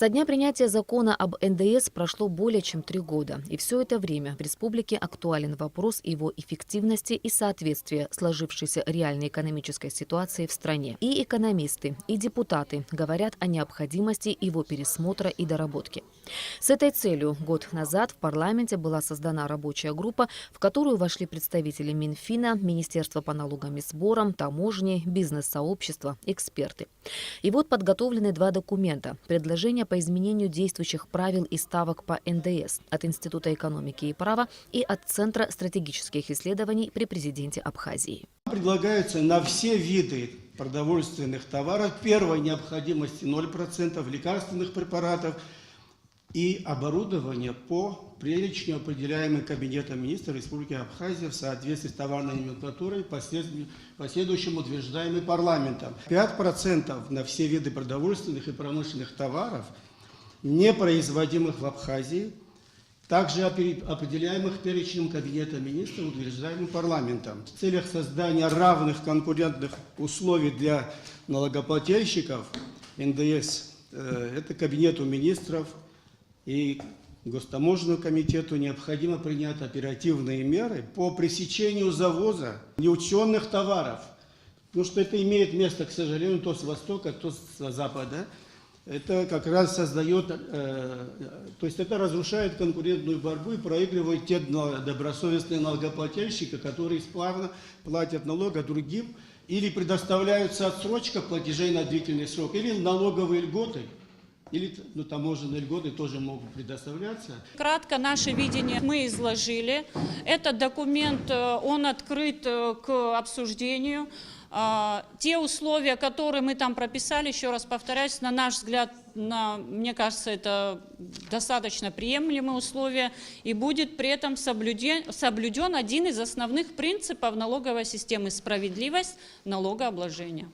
Со дня принятия закона об НДС прошло более чем 3 года. И все это время в республике актуален вопрос его эффективности и соответствия сложившейся реальной экономической ситуации в стране. И экономисты, и депутаты говорят о необходимости его пересмотра и доработки. С этой целью год назад в парламенте была создана рабочая группа, в которую вошли представители Минфина, Министерства по налогам и сборам, таможни, бизнес-сообщества, эксперты. И вот подготовлены 2 документа. Предложение по изменению действующих правил и ставок по НДС от Института экономики и права и от Центра стратегических исследований при президенте Абхазии. Предлагается на все виды продовольственных товаров первой необходимости 0%, лекарственных препаратов и оборудование по перечню, определяемым Кабинетом министров Республики Абхазия в соответствии с товарной номенклатурой, последующим утверждаемым парламентом. 5% на все виды продовольственных и промышленных товаров, не производимых в Абхазии, также определяемых перечнем Кабинета министров, утверждаемым парламентом. В целях создания равных конкурентных условий для налогоплательщиков НДС, это Кабинету министров и Гостаможенному комитету необходимо принять оперативные меры по пресечению завоза неучтенных товаров. Потому что это имеет место, к сожалению, то с востока, то с запада. Это как раз создает, то есть это разрушает конкурентную борьбу и проигрывает те добросовестные налогоплательщики, которые исправно платят налог, а другим или предоставляются отсрочка платежей на длительный срок, или налоговые льготы. Или таможенные льготы тоже могут предоставляться. Кратко наше видение мы изложили. Этот документ, он открыт к обсуждению. Те условия, которые мы там прописали, еще раз повторяюсь, на наш взгляд, мне кажется, это достаточно приемлемые условия. И будет при этом соблюден один из основных принципов налоговой системы – справедливость налогообложения.